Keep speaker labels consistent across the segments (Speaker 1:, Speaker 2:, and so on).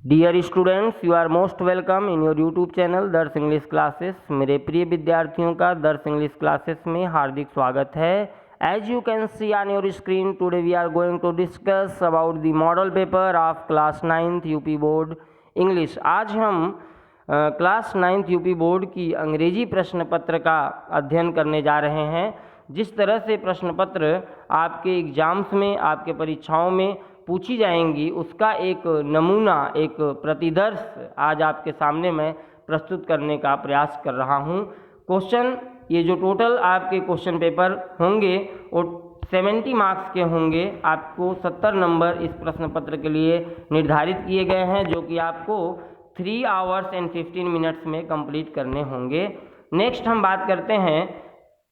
Speaker 1: Dear students, you are most welcome in your YouTube channel Darsh English classes. मेरे प्रिय विद्यार्थियों का दर्श इंग्लिश क्लासेस में हार्दिक स्वागत है। As you can see on your screen, today we are going to discuss about the model paper of class 9th UP board English. आज हम क्लास 9th यूपी बोर्ड की अंग्रेजी प्रश्न पत्र का अध्ययन करने जा रहे हैं। जिस तरह से प्रश्न पत्र आपके एग्जाम्स में, आपके परीक्षाओं में पूछी जाएंगी, उसका एक नमूना, एक प्रतिदर्श आज आपके सामने मैं प्रस्तुत करने का प्रयास कर रहा हूं। क्वेश्चन, ये जो टोटल आपके क्वेश्चन पेपर होंगे वो 70 मार्क्स के होंगे। आपको 70 नंबर इस प्रश्न पत्र के लिए निर्धारित किए गए हैं, जो कि आपको 3 आवर्स एंड 15 मिनट्स में कंप्लीट करने होंगे। नेक्स्ट हम बात करते हैं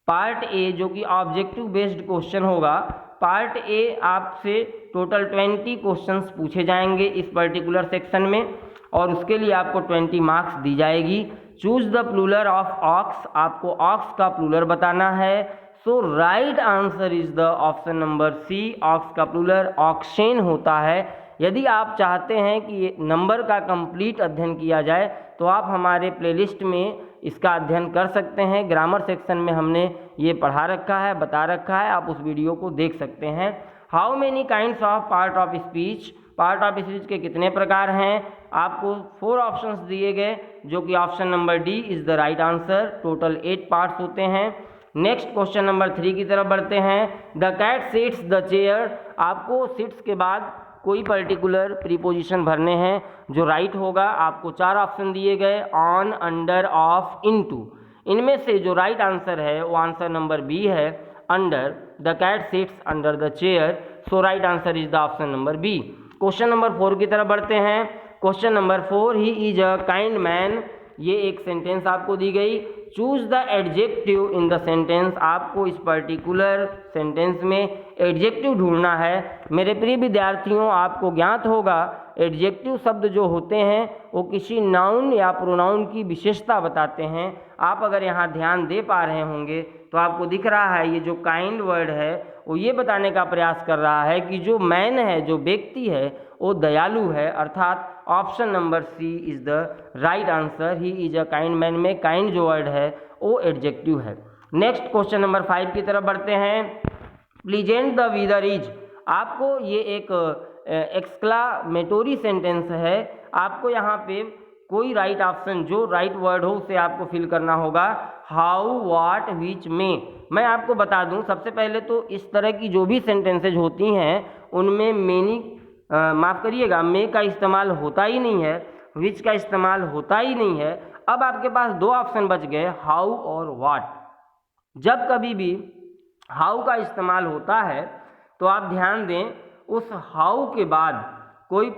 Speaker 1: पार्ट ए, जो कि ऑब्जेक्टिव बेस्ड क्वेश्चन होगा। पार्ट ए आपसे टोटल 20 क्वेश्चंस पूछे जाएंगे इस पर्टिकुलर सेक्शन में, और उसके लिए आपको 20 मार्क्स दी जाएगी। Choose the plural of ox, आपको ऑक्स का प्लूरल बताना है। So right answer is the option number C. Ox का प्लूरल ऑक्सेन होता है। यदि आप चाहते हैं कि नंबर का कंप्लीट अध्ययन किया जाए तो आप हमारे प्लेलिस्ट में इसका अध्ययन कर सकते हैं। ग्रामर सेक्शन में हमने ये पढ़ा रखा है, बता रखा है, आप उस वीडियो को देख सकते हैं। How many kinds of part of speech, part of speech के कितने प्रकार हैं? आपको 4 ऑप्शंस दिए गए, जो कि option number D is the right answer. Total 8 parts होते हैं। नेक्स्ट क्वेश्चन नंबर 3 की तरफ बढ़ते हैं। The cat sits the chair, आपको सिट्स के बाद कोई पर्टिकुलर प्रीपोजिशन भरने हैं जो राइट होगा। आपको 4 ऑप्शन दिए गए, ऑन, अंडर, ऑफ, इनटू। इनमें से जो राइट आंसर है वो आंसर नंबर बी है, under. The cat sits under the chair, so right answer is the option number B. Question number 4 की तरफ बढ़ते हैं। Question number 4, he is a kind man, ये एक सेंटेंस आपको दी गई। Choose the adjective in the sentence, आपको इस पर्टिकुलर सेंटेंस में एडजेक्टिव ढूंढना है। मेरे प्रिय विद्यार्थियों, आपको ज्ञात होगा एडजेक्टिव शब्द जो होते हैं वो किसी नाउन या प्रोनाउन की विशेषता बताते हैं। आप अगर यहाँ ध्यान दे पा रहे होंगे तो आपको दिख रहा है ये जो काइंड वर्ड है वो ये बताने का प्रयास कर रहा है कि जो मैन है, जो व्यक्ति है, वो दयालु है। अर्थात option number C is the right answer. He is a kind man में काइंड जो वर्ड है वो एडजेक्टिव है। नेक्स्ट क्वेश्चन नंबर 5 की तरफ बढ़ते हैं। प्लीजेंट द वीदर इज, आपको ये एक एक्सक्लामेटोरी सेंटेंस है। आपको यहाँ पे कोई राइट ऑप्शन, जो राइट वर्ड हो उसे आपको फिल करना होगा। हाउ, व्हाट, विच, में। मैं आपको बता दूं, सबसे पहले तो इस तरह की जो भी सेंटेंसेज होती हैं उनमें मेनी, माफ़ करिएगा, मे का इस्तेमाल होता ही नहीं है, विच का इस्तेमाल होता ही नहीं है। अब आपके पास 2 ऑप्शन बच गए, हाउ और व्हाट। जब कभी भी हाउ का इस्तेमाल होता है तो आप ध्यान दें, उस हाउ के बाद कोई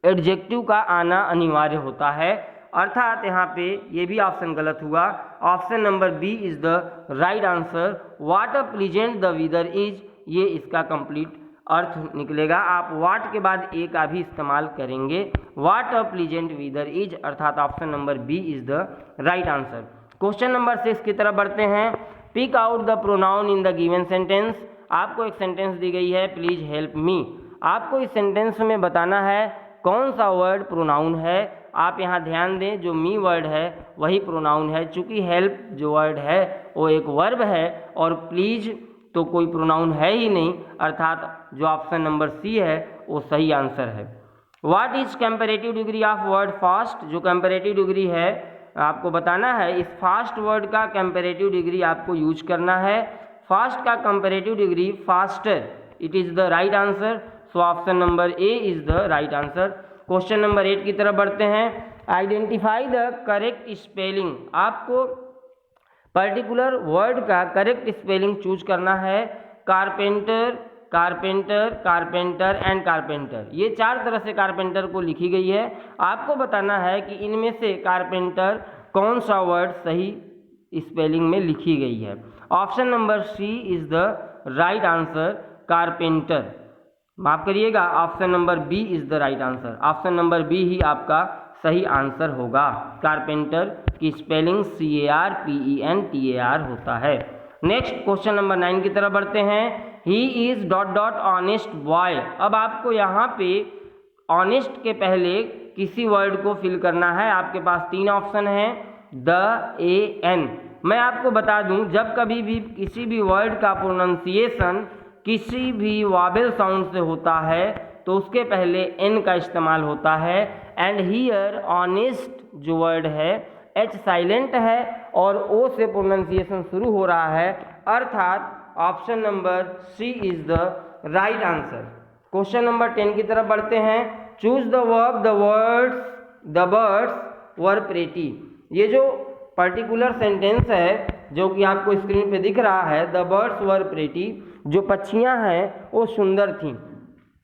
Speaker 1: एडजेक्टिव का आना अनिवार्य होता है। अर्थात यहाँ पे ये भी ऑप्शन गलत हुआ। Option number B is the right answer. What a pleasant the weather is, ये इसका कंप्लीट अर्थ निकलेगा। आप व्हाट के बाद ए का भी इस्तेमाल करेंगे। What a pleasant weather is, अर्थात option number B is the right answer. Question number 6 की तरफ बढ़ते हैं। Pick out the pronoun in the given sentence, आपको एक सेंटेंस दी गई है, प्लीज हेल्प मी। आपको इस सेंटेंस में बताना है कौन सा वर्ड प्रोनाउन है। आप यहाँ ध्यान दें, जो मी वर्ड है वही प्रोनाउन है। चूँकि हेल्प जो वर्ड है वो एक वर्ब है और प्लीज तो कोई प्रोनाउन है ही नहीं, अर्थात जो ऑप्शन नंबर सी है वो सही आंसर है। What is comparative degree of word fast, जो कंपैरेटिव डिग्री है आपको बताना है। इस फास्ट वर्ड का कंपैरेटिव डिग्री आपको यूज करना है। फास्ट का comparative degree faster, it is the right answer. So option number A is the right answer. Question number 8 की तरफ बढ़ते हैं। आइडेंटिफाई द करेक्ट स्पेलिंग, आपको पर्टिकुलर वर्ड का करेक्ट स्पेलिंग चूज करना है। Carpenter, carpenter, carpenter and carpenter, ये 4 तरह से कारपेंटर को लिखी गई है। आपको बताना है कि इनमें से कारपेंटर कौन सा वर्ड सही स्पेलिंग में लिखी गई है। Option number C is the right answer, carpenter. माफ करिएगा, option number B is the right answer. Option number B ही आपका सही आंसर होगा। कारपेंटर की स्पेलिंग CARPENTAR होता है। नेक्स्ट क्वेश्चन नंबर 9 की तरफ बढ़ते हैं। He is dot dot honest boy, अब आपको यहाँ पे ऑनेस्ट के पहले किसी वर्ड को फिल करना है। आपके पास 3 ऑप्शन हैं, द, ए, एन। मैं आपको बता दूं, जब कभी भी किसी भी वर्ड का प्रोनाउंसिएशन किसी भी वॉवेल साउंड से होता है तो उसके पहले एन का इस्तेमाल होता है। एंड हियर ऑनेस्ट जो वर्ड है एच साइलेंट है और ओ से प्रोनाउंसिएशन शुरू हो रहा है, अर्थात option number C is the right answer. Question number 10 की तरफ बढ़ते हैं। Choose the verb the birds were pretty. ये जो पर्टिकुलर सेंटेंस है जो कि आपको स्क्रीन पे दिख रहा है, द बर्ड्स वर प्रेटी, जो पक्षियां हैं वो सुंदर थीं।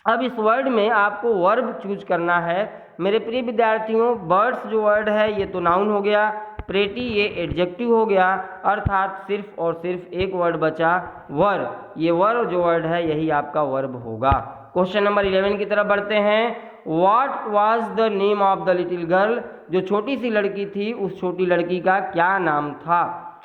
Speaker 1: अब इस वर्ड में आपको वर्ब चूज करना है। मेरे प्रिय विद्यार्थियों, बर्ड्स जो वर्ड है ये तो नाउन हो गया, प्रेटी ये एडजेक्टिव हो गया, अर्थात सिर्फ और सिर्फ एक वर्ड बचा, वर्ब। ये वर्ब जो वर्ड है यही आपका वर्ब होगा। क्वेश्चन नंबर 11 की तरफ बढ़ते हैं। What was the name of the little girl. जो छोटी सी लड़की थी उस छोटी लड़की का क्या नाम था?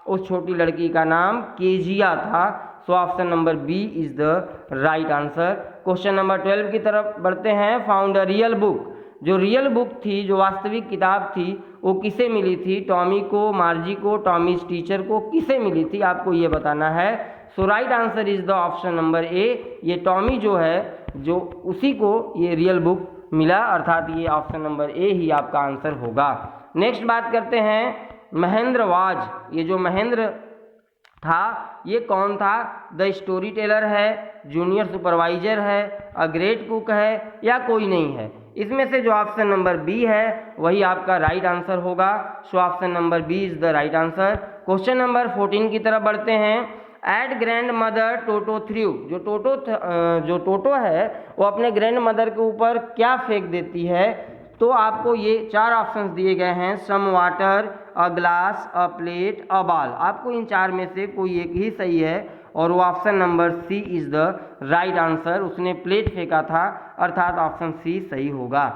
Speaker 1: उस छोटी लड़की का नाम केजिया था। So option number B is the right answer. Question number 12 की तरफ बढ़ते हैं। Found a real book. जो रियल बुक थी, जो वास्तविक किताब थी, वो किसे मिली थी? टॉमी को, मार्जी को, टॉमीज टीचर को, किसे मिली थी? आपको ये बताना है। So right answer is the option number A. ये टॉमी जो है, जो उसी को ये रियल बुक मिला, अर्थात ये ऑप्शन नंबर ए ही आपका आंसर होगा। नेक्स्ट बात करते हैं महेंद्र वाज। ये जो महेंद्र था ये कौन था? द स्टोरी टेलर है, जूनियर सुपरवाइजर है, अ ग्रेट कुक है या कोई नहीं है? इसमें से जो ऑप्शन नंबर बी है वही आपका राइट आंसर होगा। So option number B is the right answer. Question number 14 की तरफ बढ़ते हैं। At grandmother Toto threw. जो टोटो है वो अपने ग्रैंड मदर के ऊपर क्या फेंक देती है? तो आपको ये 4 ऑप्शंस दिए गए हैं, some water, a glass, a plate, a ball. आपको इन 4 में से कोई एक ही सही है और वो option number C is the right answer. उसने प्लेट फेंका था, अर्थात ऑप्शन सी सही होगा।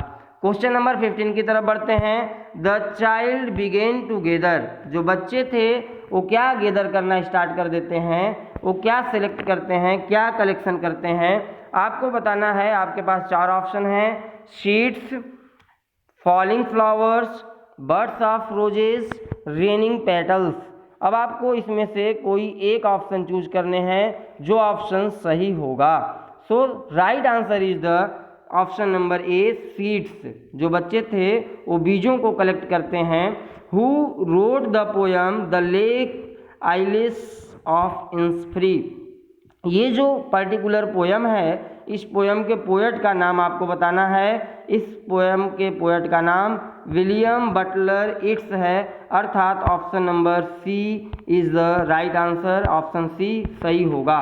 Speaker 1: क्वेश्चन नंबर 15 की तरफ बढ़ते हैं। The child began to gather. जो बच्चे थे वो क्या गेदर करना स्टार्ट कर देते हैं? वो क्या सिलेक्ट करते हैं, क्या कलेक्शन करते हैं? आपको बताना है। आपके पास 4 ऑप्शन हैं, sheets, falling flowers, birds of roses, raining petals. अब आपको इसमें से कोई एक ऑप्शन चूज करने हैं जो ऑप्शन सही होगा। So right answer is the option number A, seeds. जो बच्चे थे वो बीजों को कलेक्ट करते हैं। Who wrote the poem the lake आइलिस ऑफ इंस्फ्री। ये जो पर्टिकुलर पोयम है, इस पोयम के पोएट का नाम आपको बताना है। इस पोयम के पोएट का नाम विलियम बटलर इट्स है, अर्थात option number C is the right answer. Option C सही होगा।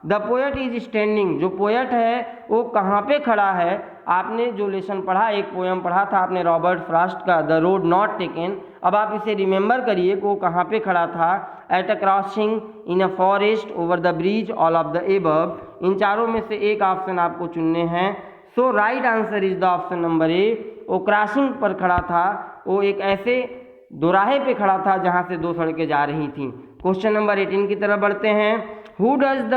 Speaker 1: The poet is standing. जो पोएट है वो कहाँ पे खड़ा है? आपने जो लेसन पढ़ा, एक पोयम पढ़ा था आपने रॉबर्ट फ्रॉस्ट का, द रोड नॉट टेकन। अब आप इसे रिमेंबर करिए कि वो कहाँ पे खड़ा था। At a crossing, in a forest, over the bridge, all of the above. इन चारों में से एक ऑप्शन आपको चुनने हैं। So right answer is the option number A. वो क्रॉसिंग पर खड़ा था, वो एक ऐसे दोराहे पे खड़ा था जहाँ से 2 सड़कें जा रही थीं। क्वेश्चन नंबर 18 की तरफ बढ़ते हैं। Who does the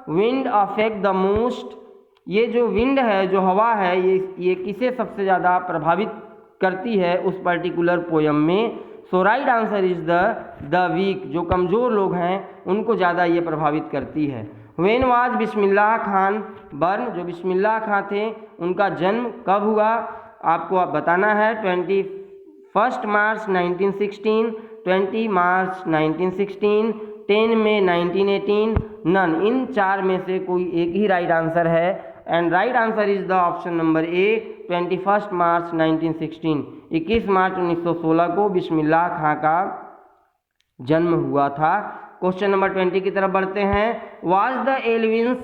Speaker 1: wind affect the most. ये जो विंड है, जो हवा है, ये किसे सबसे ज़्यादा प्रभावित करती है उस पर्टिकुलर पोयम में? So right answer is the weak. जो कमज़ोर लोग हैं उनको ज़्यादा ये प्रभावित करती है। When was Bismillah Khan burn. जो बिस्मिल्लाह खां थे उनका जन्म कब हुआ? आपको बताना है। 21 मार्च 1916, 20 मार्च 1916, 10 मई 1918, नन। इन 4 में से कोई एक ही राइट आंसर है and right answer is the option number ए, 21 मार्च 1916। 21 मार्च 1916 को बिस्मिल्लाह खां का जन्म हुआ था। क्वेश्चन नंबर 20 की तरफ बढ़ते हैं। Was the Alvin's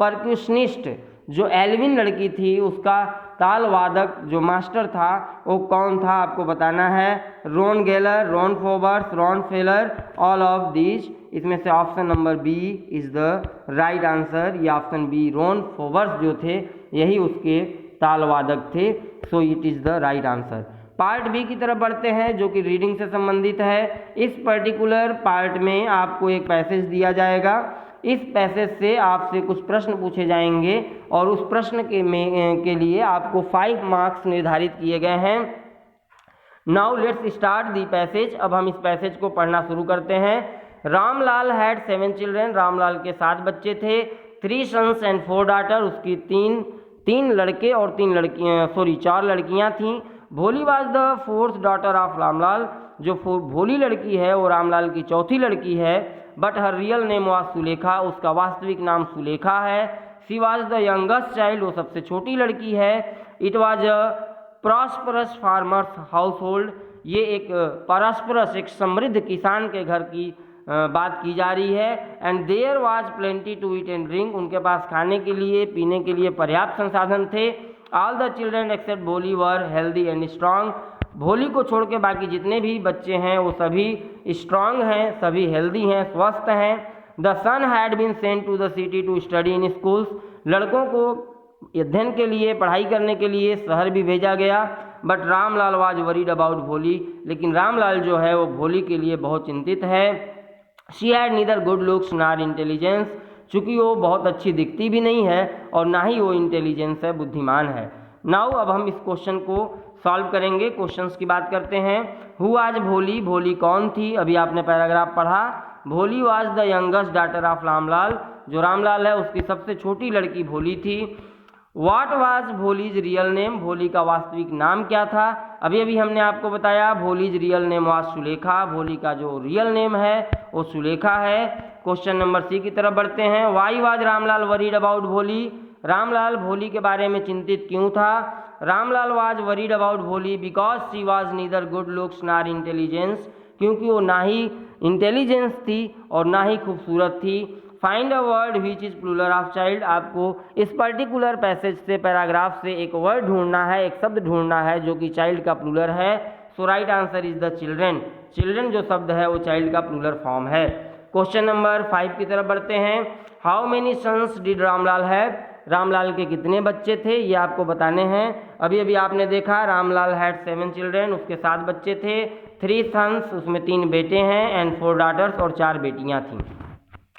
Speaker 1: percussionist. जो एल्विन लड़की थी उसका ताल वादक जो मास्टर था वो कौन था? आपको बताना है। Ron Geller, Ron Forbes, Ron Feller, all of these. इसमें से option number B is the right answer. ये ऑप्शन बी, रॉन फोबर्स जो थे यही उसके ताल वादक थे। So it is the right answer. Part B की तरफ बढ़ते हैं जो कि रीडिंग से संबंधित है। इस पर्टिकुलर पार्ट में आपको एक पैसेज दिया जाएगा इस पैसेज से आपसे कुछ प्रश्न पूछे जाएंगे और उस प्रश्न के लिए आपको 5 मार्क्स निर्धारित किए गए हैं। Now let's start the passage. अब हम इस पैसेज को पढ़ना शुरू करते हैं। रामलाल हैड 7 चिल्ड्रेन, रामलाल के 7 बच्चे थे। 3 सन्स एंड 4 डाटर, उसकी तीन लड़के और 4 लड़कियां थीं। भोली was the 4th daughter of Ramlal, जो भोली लड़की है वो रामलाल की चौथी लड़की है। But her real name was Sulekha, उसका वास्तविक नाम सुलेखा है। She was the youngest child, वो सबसे छोटी लड़की है। It was a prosperous farmers house hold, ये एक प्रॉस्परस, एक समृद्ध किसान के घर की बात की जा रही है। And there was plenty to eat and drink, उनके पास खाने के लिए पीने के लिए पर्याप्त संसाधन थे। ऑल द चिल्ड्रेन एक्सेप्ट भोली वर हेल्दी एंड स्ट्रांग, भोली को छोड़ के बाकी जितने भी बच्चे हैं वो सभी स्ट्रांग हैं, सभी हेल्दी हैं, स्वस्थ हैं। The son had been sent to the city to study in schools, लड़कों को अध्ययन के लिए, पढ़ाई करने के लिए शहर भी भेजा गया। But Ramlal was worried about भोली, लेकिन रामलाल जो है वो भोली के लिए बहुत चिंतित है। She had neither good looks nor intelligence, चूँकि वो बहुत अच्छी दिखती भी नहीं है और ना ही वो इंटेलिजेंस है, बुद्धिमान है। नाउ अब हम इस क्वेश्चन को सॉल्व करेंगे। क्वेश्चंस की बात करते हैं। हु आज भोली, भोली कौन थी? अभी आपने पैराग्राफ पढ़ा। भोली was the youngest daughter of Ramlal, जो रामलाल है उसकी सबसे छोटी लड़की भोली थी। What was Bholi's real name, भोली का वास्तविक नाम क्या था? अभी अभी हमने आपको बताया Bholi's real name was Sulekha, भोली का जो रियल नेम है वो सुलेखा है। क्वेश्चन नंबर सी की तरफ बढ़ते हैं। Why was Ramlal worried about भोली, रामलाल भोली के बारे में चिंतित क्यों था? रामलाल वाज वरीड अबाउट भोली because she was neither good looks nor intelligence, क्योंकि वो ना ही इंटेलिजेंस थी और ना ही खूबसूरत थी। Find a word which is plural of child, आपको इस पर्टिकुलर पैसेज से, पैराग्राफ से एक वर्ड ढूंढना है, एक शब्द ढूंढना है जो कि चाइल्ड का प्लूरल है। So right answer is the children, children जो शब्द है वो चाइल्ड का प्लूरल फॉर्म है। क्वेश्चन नंबर 5 की तरफ बढ़ते हैं। How many sons did Ramlal have, Ramlal के कितने बच्चे थे ये आपको बताने हैं। अभी अभी आपने देखा रामलाल हैड 7 चिल्ड्रेन, उसके 7 बच्चे थे। 3 सन्स, उसमें 3 बेटे हैं, एंड 4 डाटर्स, और 4 बेटियां थीं।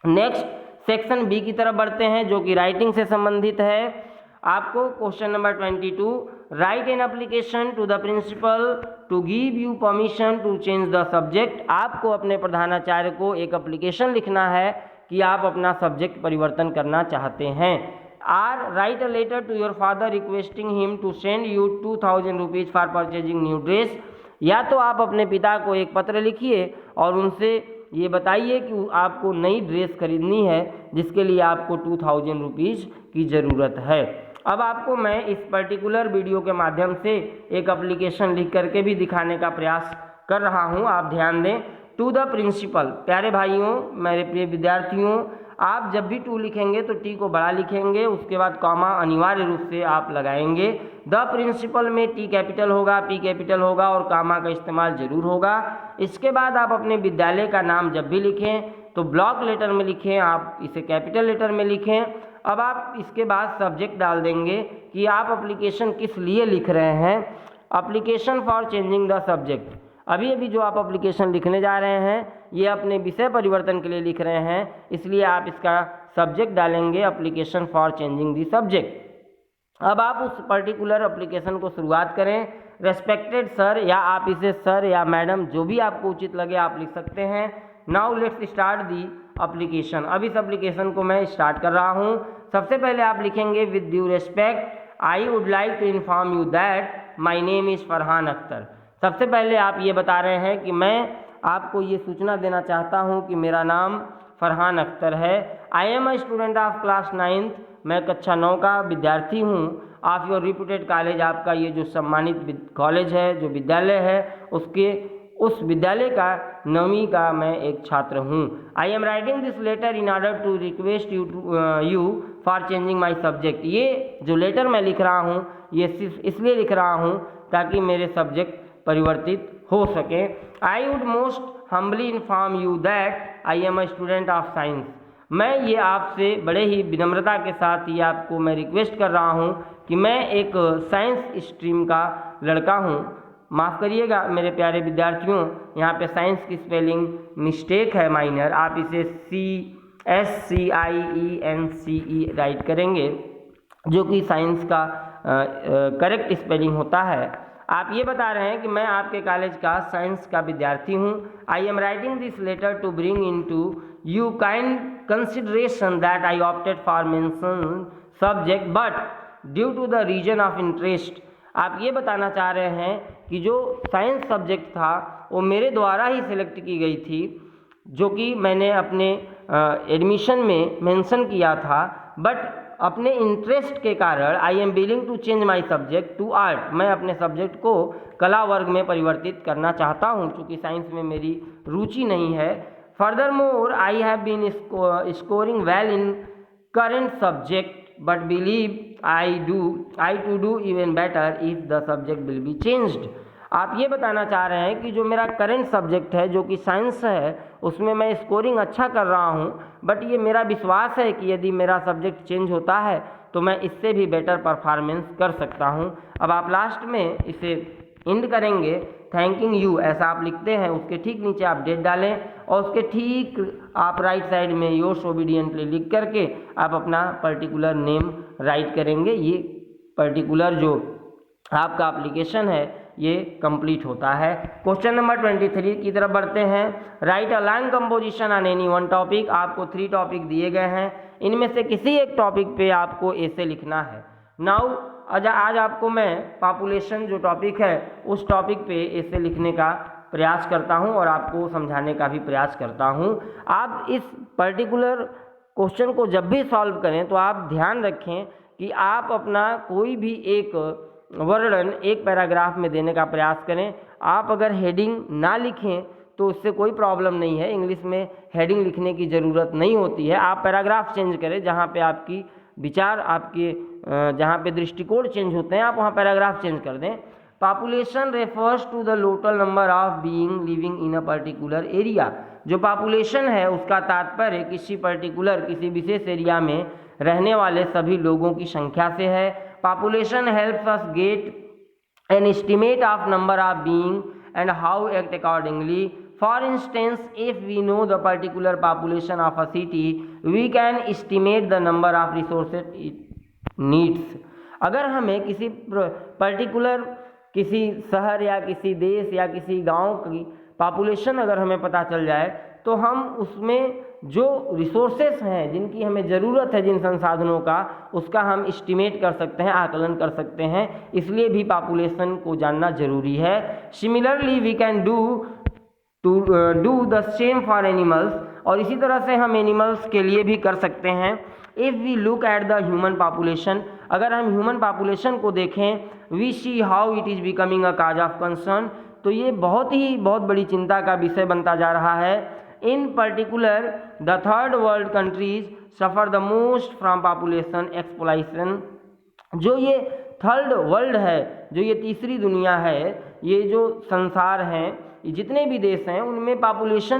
Speaker 1: नेक्स्ट सेक्शन बी की तरफ बढ़ते हैं जो कि राइटिंग से संबंधित है। आपको question number 22, write an application to the principal to give you permission to change the subject, आपको अपने प्रधानाचार्य को एक एप्लीकेशन लिखना है कि आप अपना सब्जेक्ट परिवर्तन करना चाहते हैं। Or write a letter to your father requesting him to send you 2000 rupees for purchasing new dress, या तो आप अपने पिता को एक पत्र लिखिए और उनसे ये बताइए कि आपको नई ड्रेस खरीदनी है जिसके लिए आपको 2000 रुपीज़ की ज़रूरत है। अब आपको मैं इस पर्टिकुलर वीडियो के माध्यम से एक एप्लीकेशन लिख करके भी दिखाने का प्रयास कर रहा हूँ, आप ध्यान दें। टू द प्रिंसिपल, प्यारे भाइयों, मेरे प्रिय विद्यार्थियों, आप जब भी टू लिखेंगे तो टी को बड़ा लिखेंगे, उसके बाद कॉमा अनिवार्य रूप से आप लगाएंगे। द प्रिंसिपल में टी कैपिटल होगा, पी कैपिटल होगा और कॉमा का इस्तेमाल जरूर होगा। इसके बाद आप अपने विद्यालय का नाम जब भी लिखें तो ब्लॉक लेटर में लिखें, आप इसे कैपिटल लेटर में लिखें। अब आप इसके बाद सब्जेक्ट डाल देंगे कि आप एप्लीकेशन किस लिए लिख रहे हैं। Application for changing the subject, अभी अभी जो आप एप्लीकेशन लिखने जा रहे हैं ये अपने विषय परिवर्तन के लिए लिख रहे हैं, इसलिए आप इसका सब्जेक्ट डालेंगे application for changing the subject. अब आप उस पर्टिकुलर एप्लीकेशन को शुरुआत करें। रेस्पेक्टेड सर, या आप इसे सर या मैडम जो भी आपको उचित लगे आप लिख सकते हैं। Now let's start the application. अब इस एप्लीकेशन को मैं स्टार्ट कर रहा हूँ। सबसे पहले आप लिखेंगे with due respect, I would like to inform you that my name is Farhan Akhtar. सबसे पहले आप ये बता रहे हैं कि मैं आपको ये सूचना देना चाहता हूँ कि मेरा नाम फरहान अख्तर है। आई am a student of class 9th, मैं कक्षा 9 का विद्यार्थी हूँ। ऑफ योर रिप्यूटेड कॉलेज, आपका ये जो सम्मानित कॉलेज है, जो विद्यालय है, उस विद्यालय का 9वीं का मैं एक छात्र हूँ। I am writing this letter in order to request you for changing my subject. ये जो लेटर मैं लिख रहा हूँ ये सिर्फ इसलिए लिख रहा हूँ ताकि मेरे सब्जेक्ट परिवर्तित हो सके। I would most humbly inform you that I am a student of science. मैं ये आपसे बड़े ही विनम्रता के साथ ये आपको मैं रिक्वेस्ट कर रहा हूँ कि मैं एक साइंस स्ट्रीम का लड़का हूँ। माफ़ करिएगा मेरे प्यारे विद्यार्थियों, यहाँ पे साइंस की स्पेलिंग मिस्टेक है माइनर, आप इसे SCIENCE राइट करेंगे, जो कि साइंस का करेक्ट स्पेलिंग होता है। आप ये बता रहे हैं कि मैं आपके कॉलेज का साइंस का विद्यार्थी हूँ। I am writing this letter to bring into you kind consideration that I opted for mention subject but due to the reason of interest. आप ये बताना चाह रहे हैं कि जो साइंस सब्जेक्ट था वो मेरे द्वारा ही सिलेक्ट की गई थी, जो कि मैंने अपने एडमिशन में मेंशन किया था, बट अपने इंटरेस्ट के कारण I am willing to change my subject to art. मैं अपने सब्जेक्ट को कला वर्ग में परिवर्तित करना चाहता हूँ, क्योंकि साइंस में मेरी रुचि नहीं है। Furthermore I have been scoring well in current subject but believe I to do even better if the subject will be changed. आप ये बताना चाह रहे हैं कि जो मेरा करंट सब्जेक्ट है, जो कि साइंस है, उसमें मैं स्कोरिंग अच्छा कर रहा हूँ, बट ये मेरा विश्वास है कि यदि मेरा सब्जेक्ट चेंज होता है तो मैं इससे भी बेटर परफॉर्मेंस कर सकता हूँ। अब आप लास्ट में इसे एंड करेंगे थैंकिंग यू, ऐसा आप लिखते हैं, उसके ठीक नीचे आप डेट डालें और उसके ठीक आप राइट साइड में योर्स ओबीडिएंटली लिख करके आप अपना पर्टिकुलर नेम राइट करेंगे। ये पर्टिकुलर जो आपका एप्लीकेशन है ये कंप्लीट होता है। क्वेश्चन नंबर 23 की तरफ बढ़ते हैं। Right a long composition on any one topic. आपको 3 टॉपिक दिए गए हैं, इनमें से किसी एक टॉपिक पे आपको ऐसे लिखना है। नाउ आज आपको मैं पॉपुलेशन जो टॉपिक है उस टॉपिक पे ऐसे लिखने का प्रयास करता हूं और आपको समझाने का भी प्रयास करता हूं। आप इस पर्टिकुलर क्वेश्चन को जब भी सॉल्व करें तो आप ध्यान रखें कि आप अपना कोई भी एक वर्णन एक पैराग्राफ में देने का प्रयास करें। आप अगर हेडिंग ना लिखें तो उससे कोई प्रॉब्लम नहीं है, इंग्लिश में हेडिंग लिखने की ज़रूरत नहीं होती है। आप पैराग्राफ चेंज करें, जहाँ पे आपकी विचार आपके जहाँ पे दृष्टिकोण चेंज होते हैं आप वहाँ पैराग्राफ चेंज कर दें। Population refers to the total number of being living in a particular area. जो पॉपुलेशन है उसका तात्पर्य किसी विशेष एरिया में रहने वाले सभी लोगों की संख्या से है। Population helps us get an estimate of number of being and how act accordingly. For instance, if we know the particular population of a city, we can estimate the number of resources it needs. अगर हमें किसी particular किसी शहर या किसी देश या किसी गांव की पॉपुलेशन अगर हमें पता चल जाए तो हम उसमें जो रिसोर्सेस हैं जिनकी हमें ज़रूरत है, जिन संसाधनों का, उसका हम एस्टिमेट कर सकते हैं, आकलन कर सकते हैं। इसलिए भी पॉपुलेशन को जानना जरूरी है। Similarly we can do the same for animals. और इसी तरह से हम एनिमल्स के लिए भी कर सकते हैं। If we look at the human population, अगर हम ह्यूमन पॉपुलेशन को देखें, we see how it is becoming a cause of concern, तो ये बहुत बड़ी चिंता का विषय बनता जा रहा है। इन particular the third world countries suffer the most from population exploitation. जो ये थर्ड वर्ल्ड है, जो ये तीसरी दुनिया है, ये जो संसार हैं, जितने भी देश हैं, उनमें पॉपुलेशन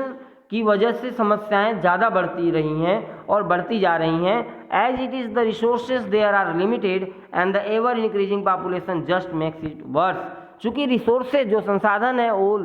Speaker 1: की वजह से समस्याएं ज़्यादा बढ़ती रही हैं और बढ़ती जा रही हैं। As it is the resources there are limited and the ever increasing population just makes it worse. चूँकि रिसोर्सेज जो संसाधन है वो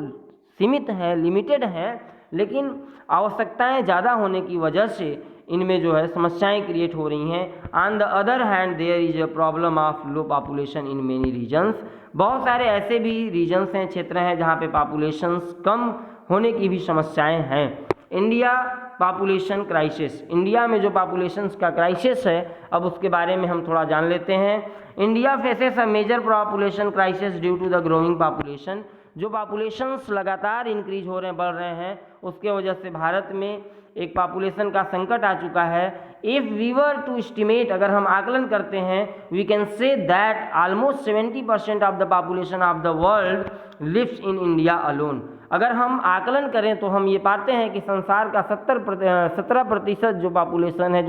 Speaker 1: सीमित हैं, लिमिटेड हैं, लेकिन आवश्यकताएं ज़्यादा होने की वजह से इनमें जो है समस्याएं क्रिएट हो रही हैं। On the other hand there is a problem of low population in many regions. बहुत सारे ऐसे भी रीजन्स हैं, क्षेत्र हैं, जहाँ पे पॉपुलेशंस कम होने की भी समस्याएं हैं। इंडिया पॉपुलेशन क्राइसिस, इंडिया में जो पॉपुलेशंस का क्राइसिस है, अब उसके बारे में हम थोड़ा जान लेते हैं। India faces a major population crisis due to the growing population. जो पॉपुलेशंस लगातार इंक्रीज हो रहे हैं, बढ़ रहे हैं, उसके वजह से भारत में एक पॉपुलेशन का संकट आ चुका है। If we were to estimate, अगर हम आकलन करते हैं, we can say that almost 70% of the population of the world lives in India alone. अगर हम आकलन करें तो हम ये पाते हैं कि संसार का 17% जो पॉपुलेशन है,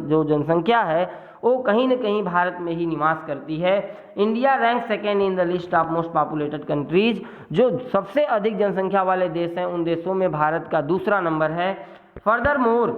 Speaker 1: जो जनसंख्या है, वो कहीं न कहीं भारत में ही निवास करती है। India rank second in the list of most populated countries. जो सबसे अधिक जनसंख्या वाले देश हैं, उन देशों में भारत का दूसरा नंबर है। फर्दर मोर,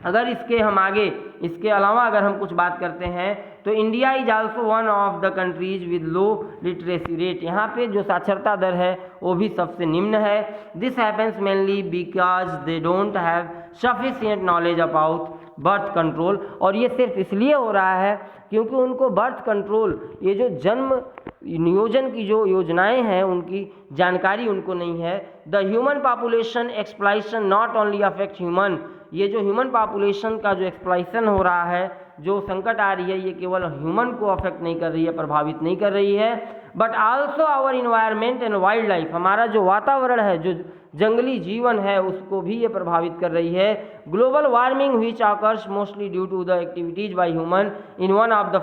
Speaker 1: अगर इसके अलावा अगर हम कुछ बात करते हैं तो India is also one of the countries with low literacy rate. यहाँ पे जो साक्षरता दर है वो भी सबसे निम्न है। This happens mainly because they don't have sufficient knowledge about birth control. और ये सिर्फ इसलिए हो रहा है क्योंकि उनको बर्थ कंट्रोल, ये जो जन्म नियोजन की जो योजनाएं हैं उनकी जानकारी उनको नहीं है। The human population exploitation not only affect human, ये जो ह्यूमन पॉपुलेशन का जो एक्सप्लॉइटेशन हो रहा है, जो संकट आ रही है, ये केवल ह्यूमन को अफेक्ट नहीं कर रही है, प्रभावित नहीं कर रही है, but also our environment and wildlife, हमारा जो वातावरण है, जो जंगली जीवन है, उसको भी ये प्रभावित कर रही है। Global warming which occurs mostly due to the activities by human in one of the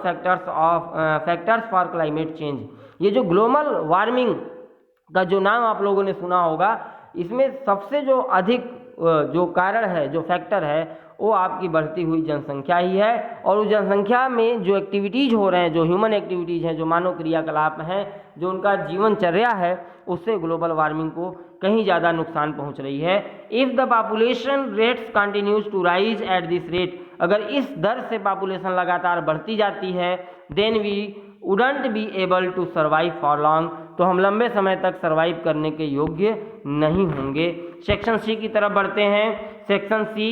Speaker 1: factors for climate change. ये जो ग्लोबल वार्मिंग का जो नाम आप लोगों ने सुना होगा, इसमें सबसे जो अधिक जो कारण है, जो फैक्टर है, वो आपकी बढ़ती हुई जनसंख्या ही है। और उस जनसंख्या में जो एक्टिविटीज़ हो रहे हैं, जो ह्यूमन एक्टिविटीज़ हैं, जो मानव क्रियाकलाप हैं, जो उनका जीवनचर्या है, उससे ग्लोबल वार्मिंग को कहीं ज़्यादा नुकसान पहुंच रही है। If the population rates continues to rise at this rate, अगर इस दर से पॉपुलेशन लगातार बढ़ती जाती है, then we wouldn't be able to survive for long, तो हम लंबे समय तक सर्वाइव करने के योग्य नहीं होंगे। सेक्शन सी की तरफ बढ़ते हैं। सेक्शन सी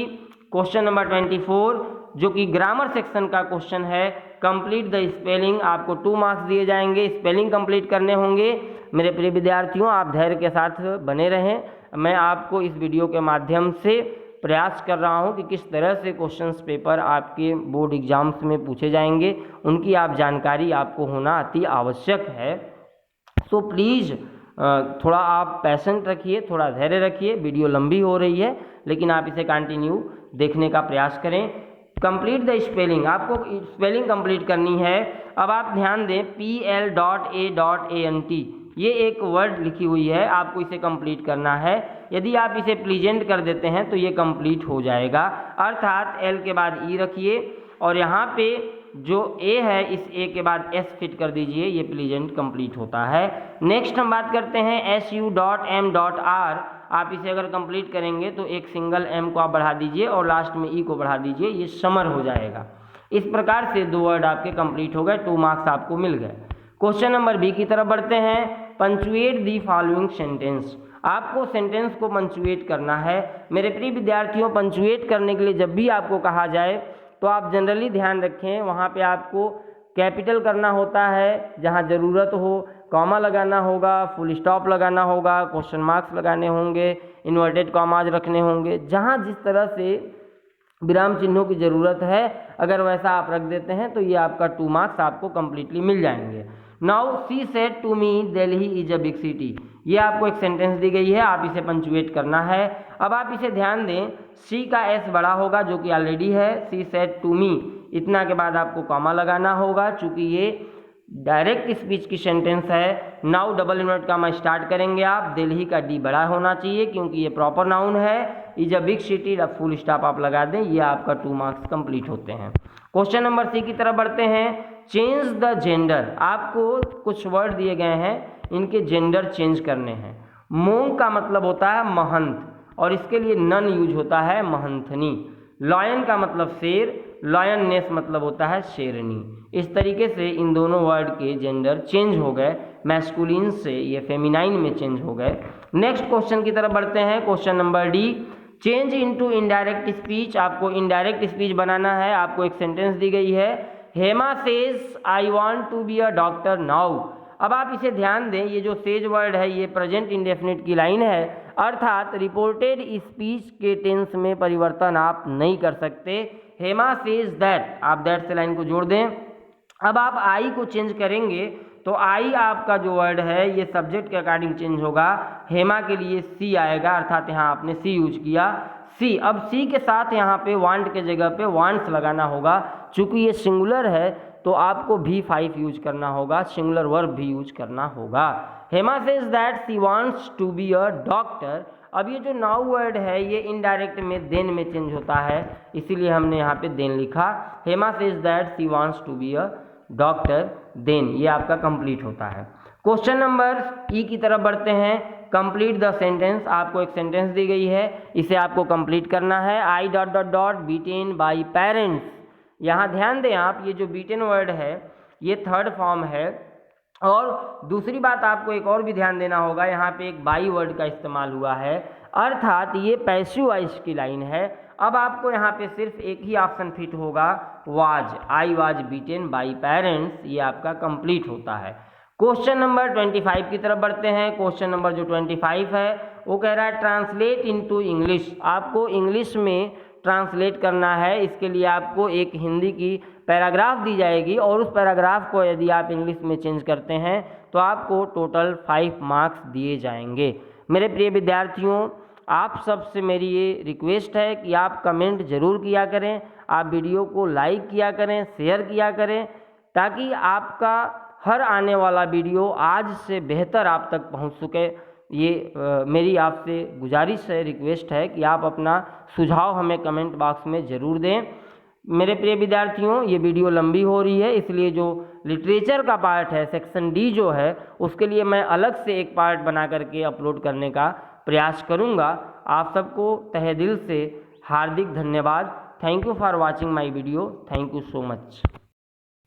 Speaker 1: क्वेश्चन नंबर 24, जो कि ग्रामर सेक्शन का क्वेश्चन है। कंप्लीट द स्पेलिंग, आपको 2 मार्क्स दिए जाएंगे, स्पेलिंग कंप्लीट करने होंगे। मेरे प्रिय विद्यार्थियों, आप धैर्य के साथ बने रहें। मैं आपको इस वीडियो के माध्यम से प्रयास कर रहा हूं कि किस तरह से क्वेश्चंस पेपर आपके बोर्ड एग्जाम्स में पूछे जाएंगे, उनकी आप जानकारी आपको होना अति आवश्यक है। सो प्लीज़ थोड़ा आप पैशेंट रखिए, थोड़ा धैर्य रखिए। वीडियो लंबी हो रही है, लेकिन आप इसे कंटिन्यू देखने का प्रयास करें। कंप्लीट द स्पेलिंग, आपको स्पेलिंग कंप्लीट करनी है। अब आप ध्यान दें, PL.A.ANT, ये एक वर्ड लिखी हुई है, आपको इसे कंप्लीट करना है। यदि आप इसे प्लीजेंट कर देते हैं तो ये कंप्लीट हो जाएगा, अर्थात L के बाद E रखिए और यहाँ पे जो A है, इस A के बाद S फिट कर दीजिए, ये प्लीजेंट कंप्लीट होता है। नेक्स्ट हम बात करते हैं SU.M.R, आप इसे अगर कंप्लीट करेंगे तो एक सिंगल M को आप बढ़ा दीजिए और लास्ट में E को बढ़ा दीजिए, ये समर हो जाएगा। इस प्रकार से 2 वर्ड आपके कंप्लीट हो गए, 2 मार्क्स आपको मिल गए। क्वेश्चन नंबर बी की तरफ बढ़ते हैं। पंचुएट दी फॉलोइंग सेंटेंस, आपको सेंटेंस को पंचुएट करना है। मेरे प्रिय विद्यार्थियों, पंचुएट करने के लिए जब भी आपको कहा जाए तो आप जनरली ध्यान रखें, वहाँ पे आपको कैपिटल करना होता है जहाँ ज़रूरत हो, कॉमा लगाना होगा, फुल स्टॉप लगाना होगा, क्वेश्चन मार्क्स लगाने होंगे, इन्वर्टेड कॉमाज रखने होंगे, जहाँ जिस तरह से विराम चिन्हों की ज़रूरत है, अगर वैसा आप रख देते हैं तो ये आपका 2 मार्क्स आपको कम्प्लीटली मिल जाएंगे। Now she said to me Delhi is a big city, ये आपको एक सेंटेंस दी गई है, आप इसे पंचुएट करना है। अब आप इसे ध्यान दें, सी का एस बड़ा होगा जो कि ऑलरेडी है, सी सेड टू मी, इतना के बाद आपको कॉमा लगाना होगा, चूँकि ये डायरेक्ट स्पीच की सेंटेंस है। Now double invert comma start करेंगे आप, दिल्ली का डी बड़ा होना चाहिए क्योंकि ये प्रॉपर नाउन है। Is a big city, full stop आप लगा दें, ये आपका 2 मार्क्स कंप्लीट होते हैं। क्वेश्चन नंबर सी की तरफ बढ़ते हैं। चेंज द जेंडर, आपको कुछ वर्ड दिए गए हैं, इनके जेंडर चेंज करने हैं। मोंग का मतलब होता है महंत और इसके लिए नन यूज होता है महंथनी। लॉयन का मतलब शेर, लॉयननेस मतलब होता है शेरनी। इस तरीके से इन दोनों वर्ड के जेंडर चेंज हो गए, मैस्कुलिन से ये फेमिनाइन में चेंज हो गए। नेक्स्ट क्वेश्चन की तरफ बढ़ते हैं। Question number D, change into indirect speech, आपको इनडायरेक्ट स्पीच बनाना है। आपको एक सेंटेंस दी गई है, Hema says I want to be a doctor now. अब आप इसे ध्यान दें, ये जो सेज वर्ड है ये प्रेजेंट इंडेफिनिट की लाइन है, अर्थात रिपोर्टेड स्पीच के टेंस में परिवर्तन आप नहीं कर सकते। हेमा सेज दैट, आप दैट से लाइन को जोड़ दें। अब आप आई को चेंज करेंगे तो आई आपका जो वर्ड है ये सब्जेक्ट के अकॉर्डिंग चेंज होगा। हेमा के लिए सी आएगा, अर्थात यहाँ आपने सी यूज किया, सी। अब सी के साथ यहाँ पे वांट के जगह पे वांट्स लगाना होगा, चूँकि ये सिंगुलर है तो आपको V5 यूज करना होगा, सिंगुलर वर्ब भी यूज करना होगा। Hema says that she wants to be a doctor. अब ये जो नाउ वर्ड है ये इनडायरेक्ट में देन में चेंज होता है, इसीलिए हमने यहाँ पे देन लिखा। Hema says that she wants to be a doctor, then ये आपका कंप्लीट होता है। क्वेश्चन नंबर ई की तरफ बढ़ते हैं। कंप्लीट द सेंटेंस, आपको एक सेंटेंस दी गई है, इसे आपको कंप्लीट करना है। I dot dot dot beaten by parents, यहाँ ध्यान दें आप, ये जो बीटेन वर्ड है ये थर्ड फॉर्म है। और दूसरी बात आपको एक और भी ध्यान देना होगा, यहाँ पे एक बाई वर्ड का इस्तेमाल हुआ है, अर्थात ये पैसिव वॉइस की लाइन है, अब आपको यहाँ पे सिर्फ एक ही ऑप्शन फिट होगा, was, I was beaten by parents, ये आपका कंप्लीट होता है। क्वेश्चन नंबर 25 की तरफ बढ़ते हैं। क्वेश्चन नंबर जो 25 है वो कह रहा है ट्रांसलेट इनटू इंग्लिश। आपको इंग्लिश में ट्रांसलेट करना है। इसके लिए आपको एक हिंदी की पैराग्राफ दी जाएगी और उस पैराग्राफ को यदि आप इंग्लिश में चेंज करते हैं तो आपको टोटल 5 मार्क्स दिए जाएंगे। मेरे प्रिय विद्यार्थियों, आप सबसे मेरी ये रिक्वेस्ट है कि आप कमेंट ज़रूर किया करें, आप वीडियो को लाइक किया करें, शेयर किया करें, ताकि आपका हर आने वाला वीडियो आज से बेहतर आप तक पहुंच सके। ये मेरी आपसे गुजारिश है, रिक्वेस्ट है कि आप अपना सुझाव हमें कमेंट बॉक्स में ज़रूर दें। मेरे प्रिय विद्यार्थियों, ये वीडियो लंबी हो रही है, इसलिए जो लिटरेचर का पार्ट है सेक्शन डी जो है उसके लिए मैं अलग से एक पार्ट बना करके अपलोड करने का प्रयास करूंगा। आप सबको तहे दिल से हार्दिक धन्यवाद। Thank you for watching my video. Thank you so much.